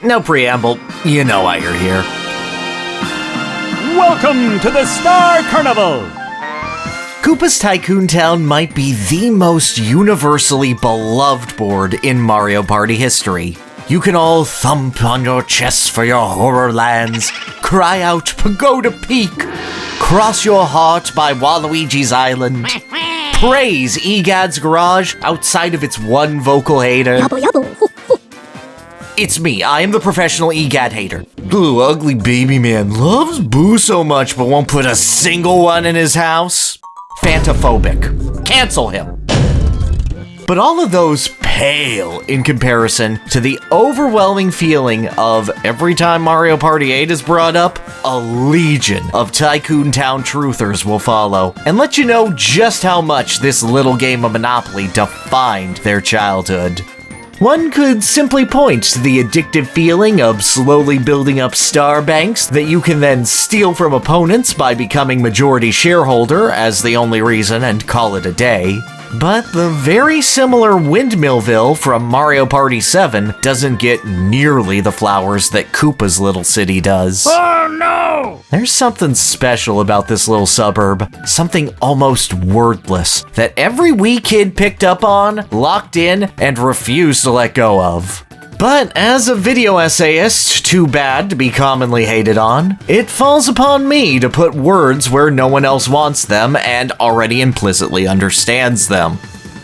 no preamble, you know why you're here. Welcome to the Star Carnival! Koopa's Tycoon Town might be the most universally beloved board in Mario Party history. You can all thump on your chests for your horror lands, cry out Pagoda Peak, cross your heart by Waluigi's Island, praise EGAD's Garage outside of its one vocal hater. It's me, I am the professional EGAD hater. Ooh, ugly baby man loves Boo so much but won't put a single one in his house. Fantaphobic. Cancel him. But all of those pale in comparison to the overwhelming feeling of every time Mario Party 8 is brought up, a legion of Tycoon Town truthers will follow and let you know just how much this little game of Monopoly defined their childhood. One could simply point to the addictive feeling of slowly building up star banks that you can then steal from opponents by becoming majority shareholder as the only reason and call it a day. But the very similar Windmillville from Mario Party 7 doesn't get nearly the flowers that Koopa's little city does. Oh no! There's something special about this little suburb, something almost wordless, that every wee kid picked up on, locked in, and refused to let go of. But as a video essayist, too bad to be commonly hated on, it falls upon me to put words where no one else wants them and already implicitly understands them.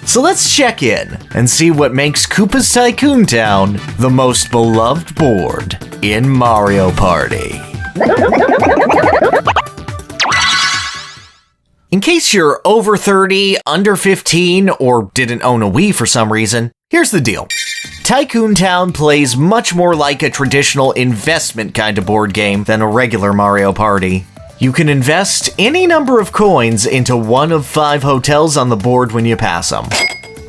So let's check in and see what makes Koopa's Tycoon Town the most beloved board in Mario Party. In case you're over 30, under 15, or didn't own a Wii for some reason, here's the deal. Tycoon Town plays much more like a traditional investment kind of board game than a regular Mario Party. You can invest any number of coins into one of 5 hotels on the board when you pass them.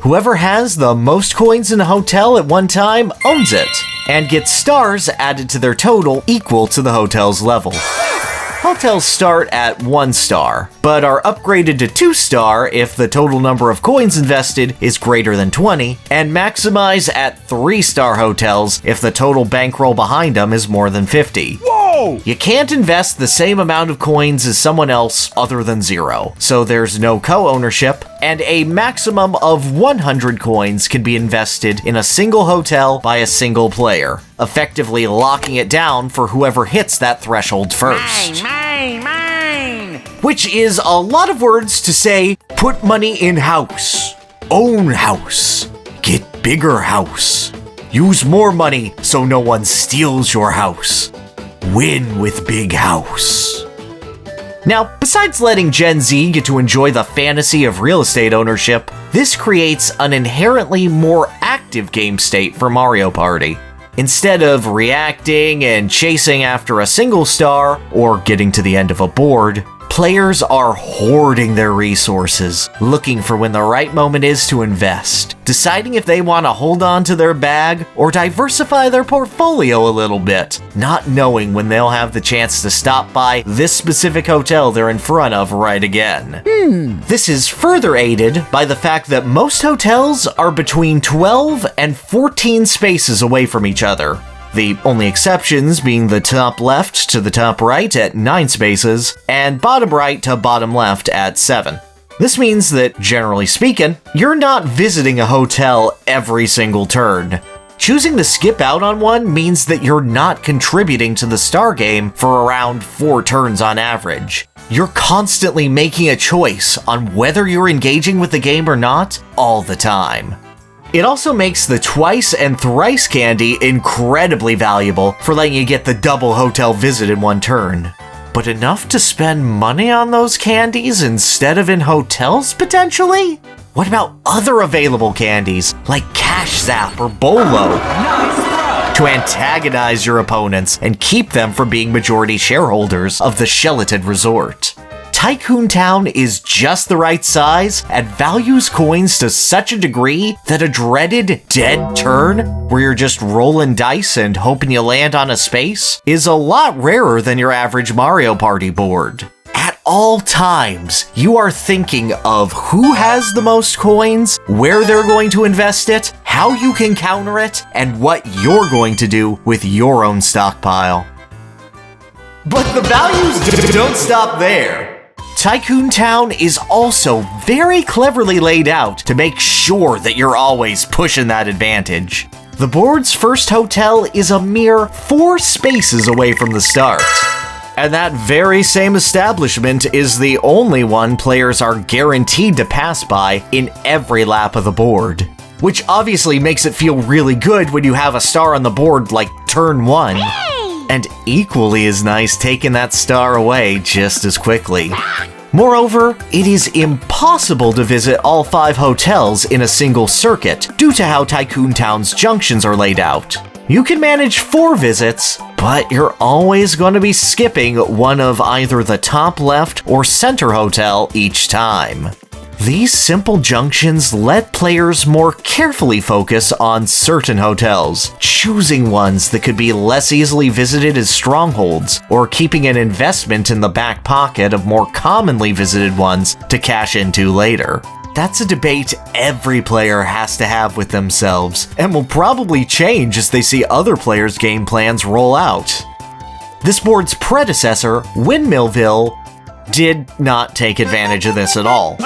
Whoever has the most coins in a hotel at one time owns it, and gets stars added to their total equal to the hotel's level. Hotels start at 1 star, but are upgraded to 2 star if the total number of coins invested is greater than 20, and maximize at 3 star hotels if the total bankroll behind them is more than 50. Whoa! You can't invest the same amount of coins as someone else other than 0, so there's no co-ownership, and a maximum of 100 coins can be invested in a single hotel by a single player, effectively locking it down for whoever hits that threshold first. Mine! Which is a lot of words to say, put money in house, own house, get bigger house, use more money so no one steals your house, win with big house. Now, besides letting Gen Z get to enjoy the fantasy of real estate ownership, this creates an inherently more active game state for Mario Party. Instead of reacting and chasing after a single star or getting to the end of a board, players are hoarding their resources, looking for when the right moment is to invest, deciding if they want to hold on to their bag or diversify their portfolio a little bit, not knowing when they'll have the chance to stop by this specific hotel they're in front of right again. This is further aided by the fact that most hotels are between 12 and 14 spaces away from each other. The only exceptions being the top left to the top right at 9 spaces, and bottom right to bottom left at 7. This means that, generally speaking, you're not visiting a hotel every single turn. Choosing to skip out on one means that you're not contributing to the star game for around 4 turns on average. You're constantly making a choice on whether you're engaging with the game or not all the time. It also makes the twice and thrice candy incredibly valuable for letting you get the double hotel visit in one turn. But enough to spend money on those candies instead of in hotels, potentially? What about other available candies, like Cash Zap or Bolo? To antagonize your opponents and keep them from being majority shareholders of the Shelated Resort. Tycoon Town is just the right size and values coins to such a degree that a dreaded dead turn, where you're just rolling dice and hoping you land on a space, is a lot rarer than your average Mario Party board. At all times, you are thinking of who has the most coins, where they're going to invest it, how you can counter it, and what you're going to do with your own stockpile. But the values don't stop there. Tycoon Town is also very cleverly laid out to make sure that you're always pushing that advantage. The board's first hotel is a mere 4 spaces away from the start. And that very same establishment is the only one players are guaranteed to pass by in every lap of the board. Which obviously makes it feel really good when you have a star on the board like turn 1. And equally as nice taking that star away just as quickly. Moreover, it is impossible to visit all 5 hotels in a single circuit due to how Tycoon Town's junctions are laid out. You can manage 4 visits, but you're always going to be skipping one of either the top left or center hotel each time. These simple junctions let players more carefully focus on certain hotels, choosing ones that could be less easily visited as strongholds, or keeping an investment in the back pocket of more commonly visited ones to cash into later. That's a debate every player has to have with themselves, and will probably change as they see other players' game plans roll out. This board's predecessor, Windmillville, did not take advantage of this at all,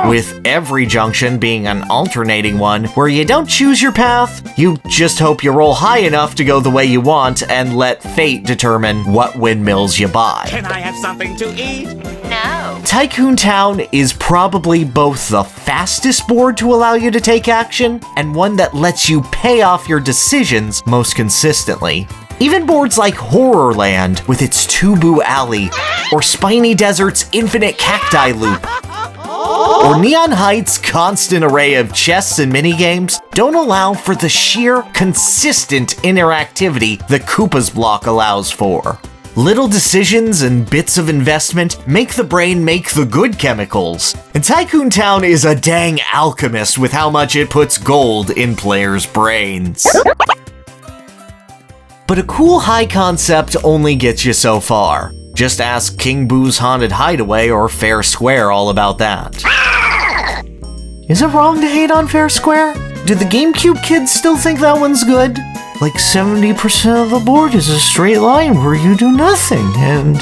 with every junction being an alternating one where you don't choose your path, you just hope you roll high enough to go the way you want and let fate determine what windmills you buy. Can I have something to eat? No. Tycoon Town is probably both the fastest board to allow you to take action and one that lets you pay off your decisions most consistently. Even boards like Horrorland with its Tubu Alley, or Spiny Desert's infinite cacti loop, or Neon Heights' constant array of chests and minigames don't allow for the sheer, consistent interactivity the Koopa's block allows for. Little decisions and bits of investment make the brain make the good chemicals, and Tycoon Town is a dang alchemist with how much it puts gold in players' brains. But a cool high concept only gets you so far. Just ask King Boo's Haunted Hideaway or Fair Square all about that. Is it wrong to hate on Fair Square? Do the GameCube kids still think that one's good? Like 70% of the board is a straight line where you do nothing, and...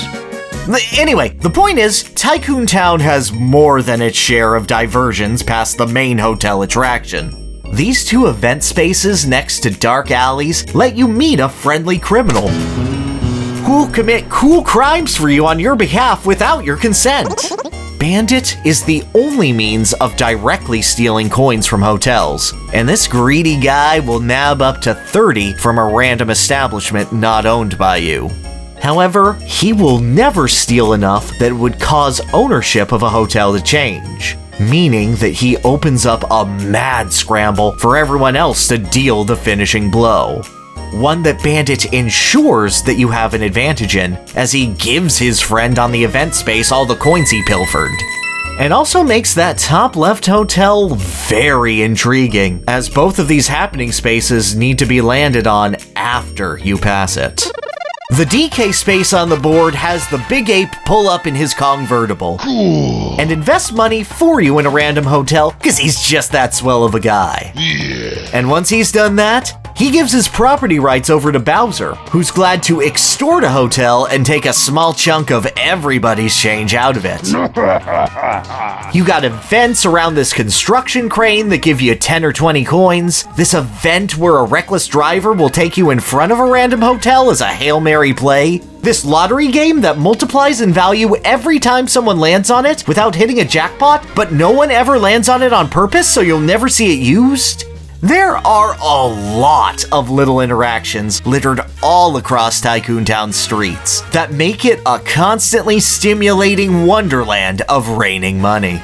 Anyway, the point is, Tycoon Town has more than its share of diversions past the main hotel attraction. These 2 event spaces next to dark alleys let you meet a friendly criminal who'll commit cool crimes for you on your behalf without your consent. Bandit is the only means of directly stealing coins from hotels, and this greedy guy will nab up to 30 from a random establishment not owned by you. However, he will never steal enough that would cause ownership of a hotel to change. Meaning that he opens up a mad scramble for everyone else to deal the finishing blow. One that Bandit ensures that you have an advantage in, as he gives his friend on the event space all the coins he pilfered. And also makes that top left hotel very intriguing, as both of these happening spaces need to be landed on after you pass it. The DK space on the board has the Big Ape pull up in his convertible. Cool. And invest money for you in a random hotel, because he's just that swell of a guy. Yeah. And once he's done that, he gives his property rights over to Bowser, who's glad to extort a hotel and take a small chunk of everybody's change out of it. You got events around this construction crane that give you 10 or 20 coins, this event where a reckless driver will take you in front of a random hotel as a Hail Mary play, this lottery game that multiplies in value every time someone lands on it without hitting a jackpot, but no one ever lands on it on purpose so you'll never see it used. There are a lot of little interactions littered all across Tycoon Town's streets that make it a constantly stimulating wonderland of raining money.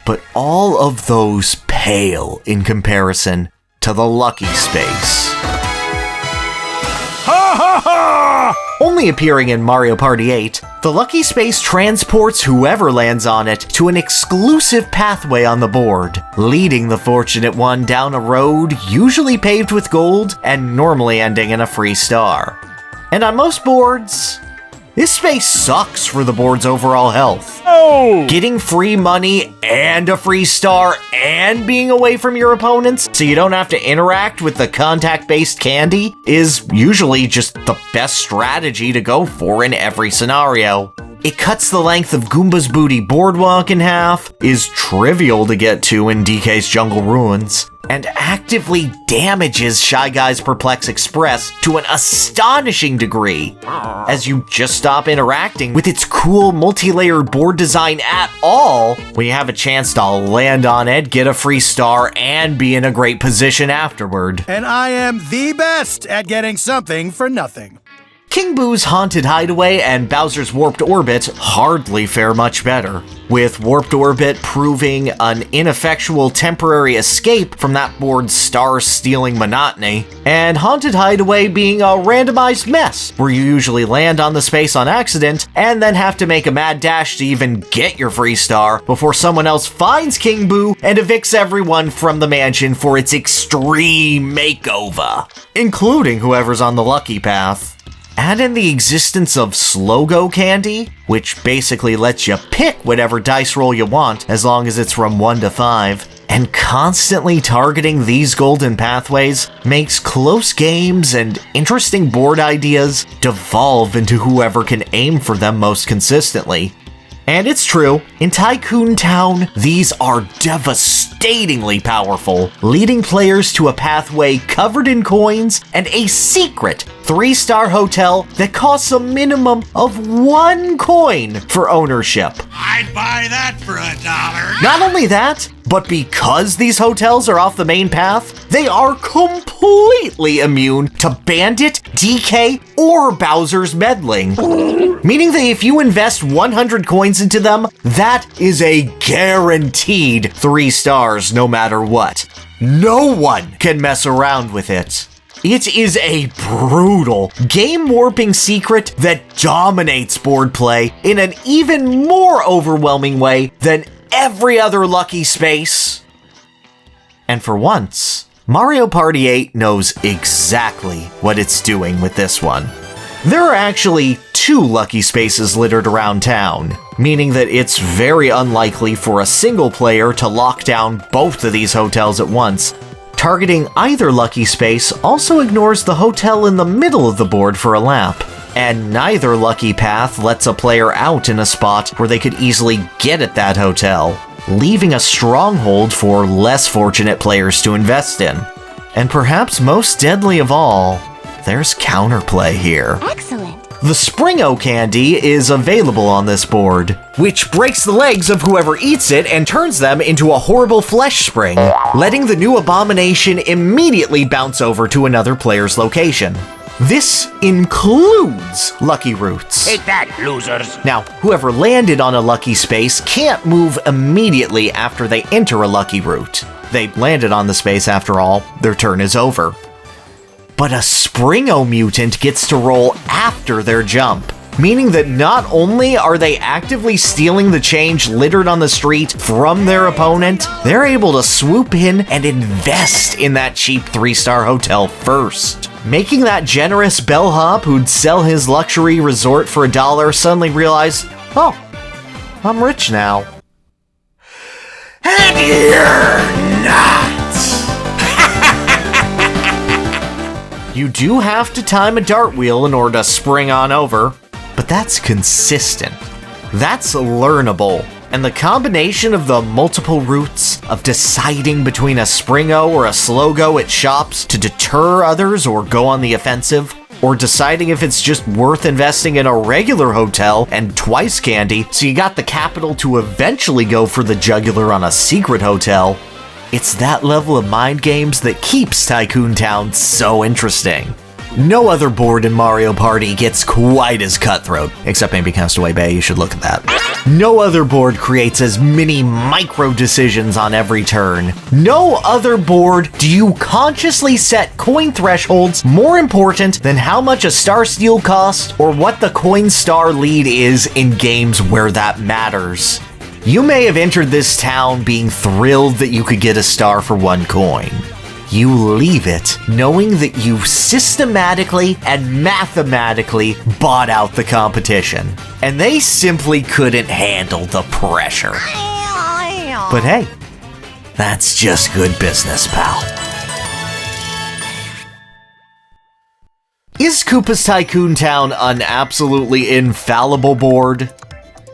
But all of those pale in comparison to the lucky space. Ha ha ha! Only appearing in Mario Party 8, the Lucky Space transports whoever lands on it to an exclusive pathway on the board, leading the fortunate one down a road usually paved with gold and normally ending in a free star. And on most boards, This space sucks for the board's overall health. Oh! Getting free money and a free star and being away from your opponents so you don't have to interact with the contact-based candy is usually just the best strategy to go for in every scenario. It cuts the length of Goomba's Booty Boardwalk in half, is trivial to get to in DK's Jungle Ruins, and actively damages Shy Guy's Perplex Express to an astonishing degree, as you just stop interacting with its cool multi-layered board design at all when you have a chance to land on it, get a free star, and be in a great position afterward. And I am the best at getting something for nothing. King Boo's Haunted Hideaway and Bowser's Warped Orbit hardly fare much better, with Warped Orbit proving an ineffectual temporary escape from that board's star-stealing monotony, and Haunted Hideaway being a randomized mess, where you usually land on the space on accident and then have to make a mad dash to even get your free star before someone else finds King Boo and evicts everyone from the mansion for its extreme makeover, including whoever's on the lucky path. Add in the existence of Slow-Go candy, which basically lets you pick whatever dice roll you want as long as it's from 1 to 5, and constantly targeting these golden pathways makes close games and interesting board ideas devolve into whoever can aim for them most consistently. And it's true, in Tycoon Town, these are devastatingly powerful, leading players to a pathway covered in coins and a secret 3-star hotel that costs a minimum of 1 coin for ownership. I'd buy that for $1. Not only that, but because these hotels are off the main path, they are completely immune to Bandit, DK, or Bowser's meddling. Meaning that if you invest 100 coins into them, that is a guaranteed 3 stars no matter what. No one can mess around with it. It is a brutal, game-warping secret that dominates board play in an even more overwhelming way than every other lucky space. And for once, Mario Party 8 knows exactly what it's doing with this one. There are actually 2 lucky spaces littered around town, meaning that it's very unlikely for a single player to lock down both of these hotels at once. Targeting either lucky space also ignores the hotel in the middle of the board for a lap, and neither lucky path lets a player out in a spot where they could easily get at that hotel, leaving a stronghold for less fortunate players to invest in. And perhaps most deadly of all, there's counterplay here. Excellent. The Spring-O candy is available on this board, which breaks the legs of whoever eats it and turns them into a horrible flesh spring, letting the new abomination immediately bounce over to another player's location. This includes lucky routes. Take that, losers. Now, whoever landed on a lucky space can't move immediately after they enter a lucky route. They landed on the space after all, their turn is over. But a Spring-O mutant gets to roll after their jump, meaning that not only are they actively stealing the change littered on the street from their opponent, they're able to swoop in and invest in that cheap 3-star hotel first, making that generous bellhop who'd sell his luxury resort for $1 suddenly realize, oh, I'm rich now. And you're not! You do have to time a dart wheel in order to spring on over, but that's consistent. That's learnable. And the combination of the multiple routes of deciding between a Spring-O or a Slow-Go at shops to deter others or go on the offensive, or deciding if it's just worth investing in a regular hotel and twice candy so you got the capital to eventually go for the jugular on a secret hotel. It's that level of mind games that keeps Tycoon Town so interesting. No other board in Mario Party gets quite as cutthroat, except maybe Castaway Bay, you should look at that. No other board creates as many micro decisions on every turn. No other board do you consciously set coin thresholds more important than how much a star steal costs or what the coin star lead is in games where that matters. You may have entered this town being thrilled that you could get a star for 1 coin. you leave it knowing that you've systematically and mathematically bought out the competition, and they simply couldn't handle the pressure. But hey, that's just good business, pal. Is Koopa's Tycoon Town an absolutely infallible board?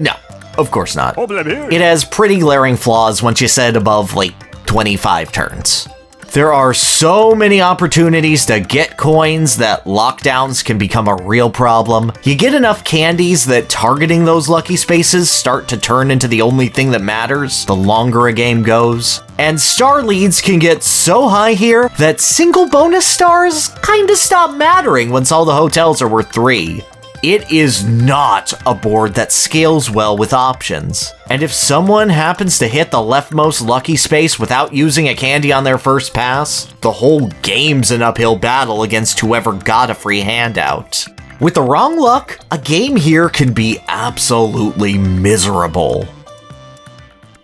No, of course not. It has pretty glaring flaws once you set it above, like, 25 turns. There are so many opportunities to get coins that lockdowns can become a real problem. You get enough candies that targeting those lucky spaces start to turn into the only thing that matters the longer a game goes. And star leads can get so high here that single bonus stars kinda stop mattering once all the hotels are worth 3. It is not a board that scales well with options. And if someone happens to hit the leftmost lucky space without using a candy on their first pass, the whole game's an uphill battle against whoever got a free handout. With the wrong luck, a game here can be absolutely miserable.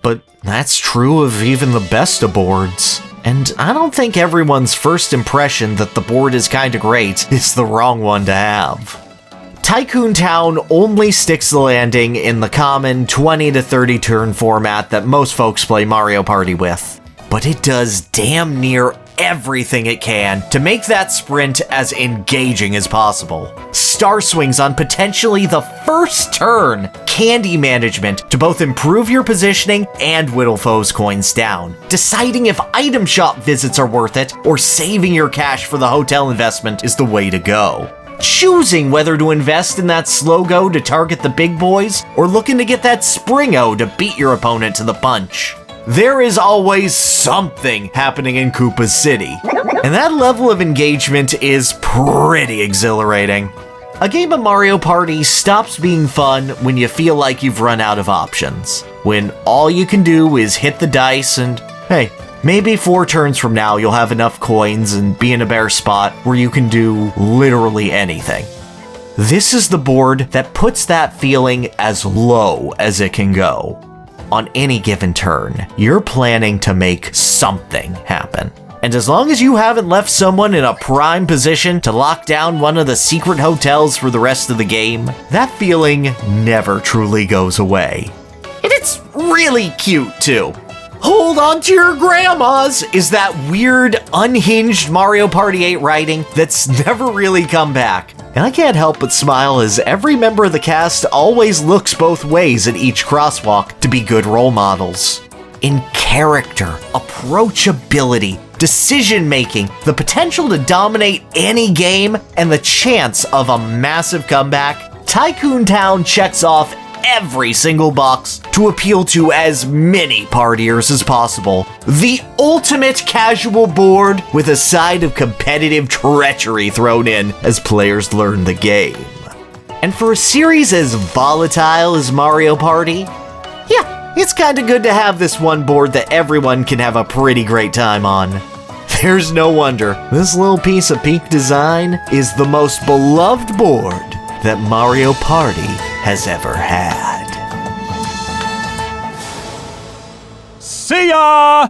But that's true of even the best of boards. And I don't think everyone's first impression that the board is kinda great is the wrong one to have. Tycoon Town only sticks the landing in the common 20 to 30 turn format that most folks play Mario Party with. But it does damn near everything it can to make that sprint as engaging as possible. Star swings on potentially the first turn, candy management to both improve your positioning and whittle foes' coins down, deciding if item shop visits are worth it or saving your cash for the hotel investment is the way to go. Choosing whether to invest in that slow-go to target the big boys, or looking to get that spring-o to beat your opponent to the punch. There is always something happening in Koopa's City, and that level of engagement is pretty exhilarating. A game of Mario Party stops being fun when you feel like you've run out of options, when all you can do is hit the dice and, hey, maybe 4 turns from now you'll have enough coins and be in a better spot where you can do literally anything. This is the board that puts that feeling as low as it can go. On any given turn, you're planning to make something happen. And as long as you haven't left someone in a prime position to lock down one of the secret hotels for the rest of the game, that feeling never truly goes away. And it's really cute too. Hold on to your grandmas is that weird, unhinged Mario Party 8 writing that's never really come back. And I can't help but smile as every member of the cast always looks both ways at each crosswalk to be good role models. In character, approachability, decision-making, the potential to dominate any game, and the chance of a massive comeback, Tycoon Town checks off every single box to appeal to as many partiers as possible. The ultimate casual board with a side of competitive treachery thrown in as players learn the game. And for a series as volatile as Mario Party, yeah, it's kinda good to have this one board that everyone can have a pretty great time on. There's no wonder this little piece of peak design is the most beloved board that Mario Party has ever had. See ya!